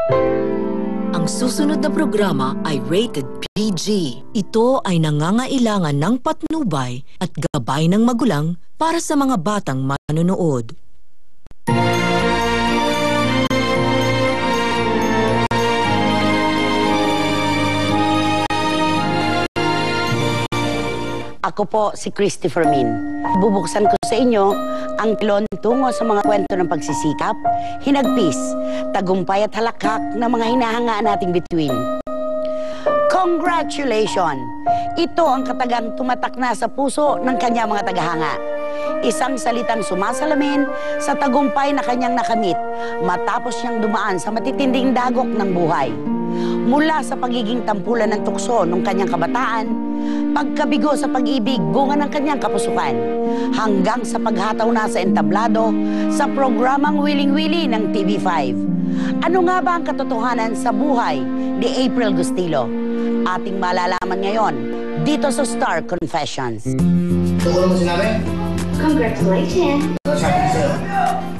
Ang susunod na programa ay rated PG. Ito ay nangangailangan ng patnubay at gabay ng magulang para sa mga batang manonood. Ako po si Christopher Min. Bubuksan ko sa inyo ang pilon tungo sa mga kwento ng pagsisikap, hinagpis, tagumpay at halakhak ng mga hinahangaan nating bituin. Congratulations! Ito ang katagang tumatak na sa puso ng kanyang mga tagahanga. Isang salitang sumasalamin sa tagumpay na kanyang nakamit matapos niyang dumaan sa matitinding dagok ng buhay. Mula sa pagiging tampulan ng tukso ng kanyang kabataan, pagkabigo sa pag-ibig bunga ng kanyang kapusukan, hanggang sa paghataw na sa entablado sa programang Wiling-Wili ng TV5. Ano nga ba ang katotohanan sa buhay ni April Gustilo? Ating malalaman ngayon dito sa Star Confessions. Ano mo sinabi? Congratulations! Ano sabi ko sa'yo?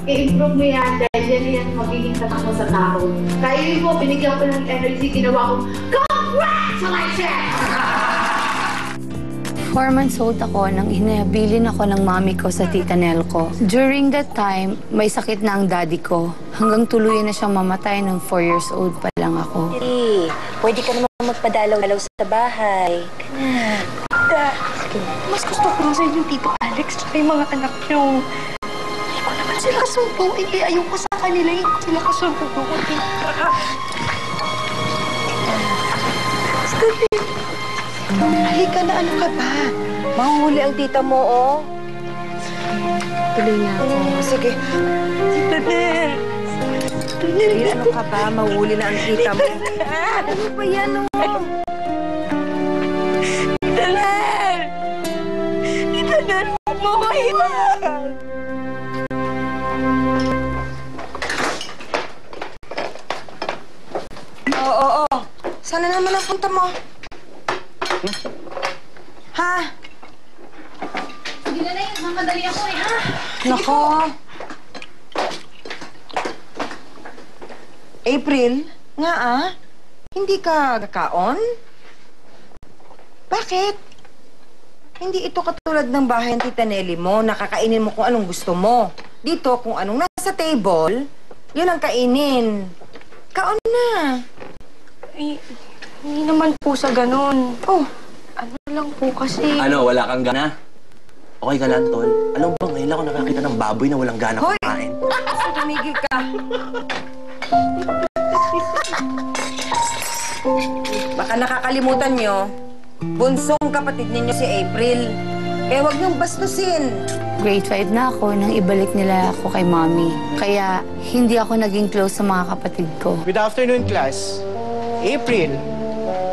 I-improve mo yan dahil yan magiging tatak mo sa tao. Kaya yun po, binigyan ko ng energy, ginawa ko, congratulations! 4 months old ako nang hinabilin ako ng mami ko sa tita Nel ko. During that time, may sakit na ang daddy ko. Hanggang tuluyan na siyang mamatay nung 4 years old pa lang ako. Pwede ka naman magpadalaw-dalaw sa bahay. Mas gusto ko sa inyo, Tito Alex, at yung mga anak niyo. Hindi ko naman sila kasunduin. Ayoko sa kanila, hindi ko sila kasunduin. Stephanie! Halika na, ano ka ba? Mahuhuli ang tita mo, oh. Tuloy na ako. Sige. Tita Nel! Sige, ano ka ba? Mahuhuli na ang tita mo. Ano ba yan, oh? Tita Nel! Tita Nel, huwag mo ko iwan! Oo. Sana naman ang punta mo. Ha? Sige na yun, mamadali ako eh, ha? Nako. April, nga hindi ka kakaon? Bakit? Hindi ito katulad ng bahay ng Tita Nelly mo, nakakainin mo kung anong gusto mo. Dito, kung anong nasa table, yun ang kainin. Kaon na. Hindi naman po sa ganun. Oh, Ano lang po kasi... Ano, wala kang gana? Okay ka lang, Tol. Alam mo ba, ngayon ako nakakita ng baboy na walang gana hoy! kumain. Tumigil ka. Baka nakakalimutan nyo, bunsong kapatid ninyo si April. Kaya huwag niyong bastusin. Grade 5 na ako nang ibalik nila ako kay mommy. Kaya hindi ako naging close sa mga kapatid ko. Good afternoon, class. April,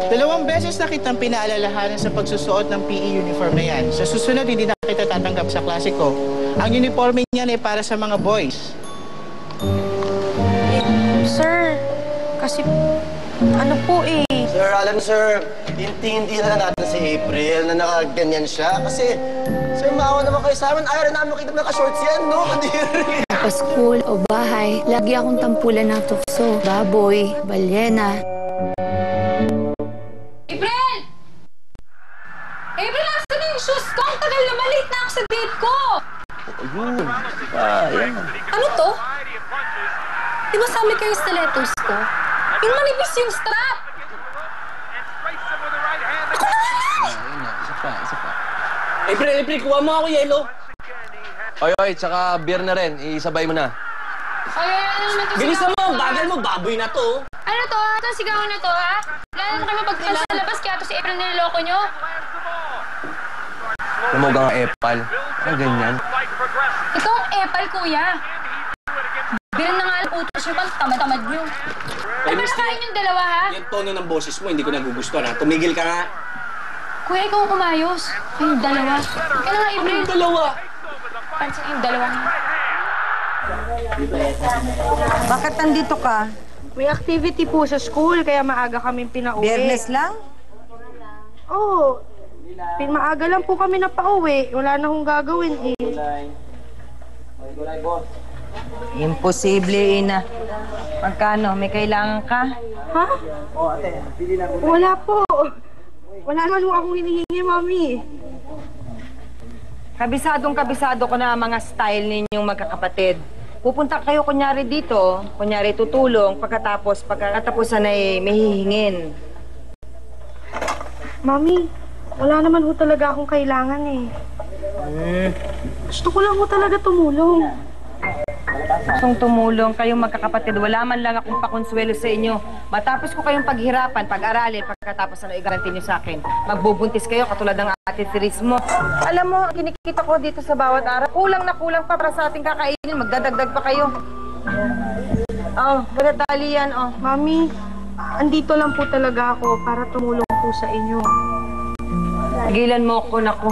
2 beses na kitang pinaalalahanan sa pagsusuot ng PE uniform na yan. Sa susunod, hindi na kita tatanggap sa klase ko. Ang uniforme niyan ay para sa mga boys. Sir, kasi... Ano po eh... Sir, alam sir, hindi na natin si April na nakaganyan siya. Kasi, sir, maawa naman kayo sa amin. Ayaw na namin kita naka-shorts yan, no? Kadiri. Sa school o bahay, lagi akong tampulan ng tukso, baboy, balyena. April! April, nasa na yung shoes ko? Ang tagal na, late na ako sa date ko! Ayun. Yan. Ano to? Di ba sabi kayo stilettos ko? Yung manipis yung strap! Ako na nga lang! Isa pa. April, kuha mo ako yelo. Oy, tsaka beer na rin. Isabay mo na. Ay, ano naman to? Bilisan mo! Bagal mo! Baboy na to! Ano to? Ito sigawan na to, ha? Wala naman kayo mapagpas sa labas, kaya to si April niloloko nyo. Namugang epal. Ang ganyan. Ito ang epal, kuya. Bilang na nga lang utos nyo, pang tamad-tamad nyo. Ano ba nakain yung dalawa, ha? Yung tono ng boses mo, hindi ko nagugustuhan, ha? Tumigil ka nga. Kuya, ikaw ang umayos. Ay, yung dalawa. Kaya nga, April. Yung dalawa? Pansin yung dalawa nga. Bakit nandito ka? May activity po sa school, kaya maaga kaming pinauwi. Biyernes lang? Oo. Maaga lang po kami napauwi. Wala na akong gagawin eh. Imposible, Ina. Magkano? May kailangan ka? Ha? Wala po. Wala naman po akong hinihingi, Mami. Kabisadong-kabisado ko na ang mga style ninyong magkakapatid. Pupunta kayo kunyari dito, kunyari tutulong, pagkatapusan ay may hihingin. Mami, wala naman ho talaga akong kailangan eh. Gusto ko lang ho talaga tumulong. Gustong tumulong kayong magkakapatid, wala man lang akong pakonsuelo sa inyo. Matapos ko kayong paghirapan, pag-aralin, pagkatapos na i-garanti nyo sa akin, magbubuntis kayo katulad ng Ate Therese mo. Alam mo, kinikita ko dito sa bawat araw, kulang na kulang pa para sa ating kakainin, magdadagdag pa kayo. Oh, madadali yan, oh. Mami, andito lang po talaga ako para tumulong po sa inyo. Gilan mo ko, naku.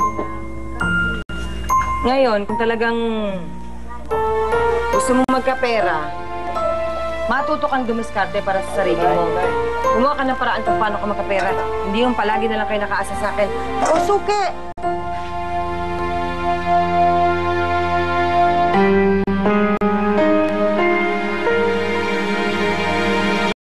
Ngayon, kung talagang gusto mong magkapera, matuto kang dumiskarte para sa sarili mo. Gumawa ka ng paraan kung paano ka magkapera. Hindi yung palagi na lang kayo nakaasa sa akin. O, suki!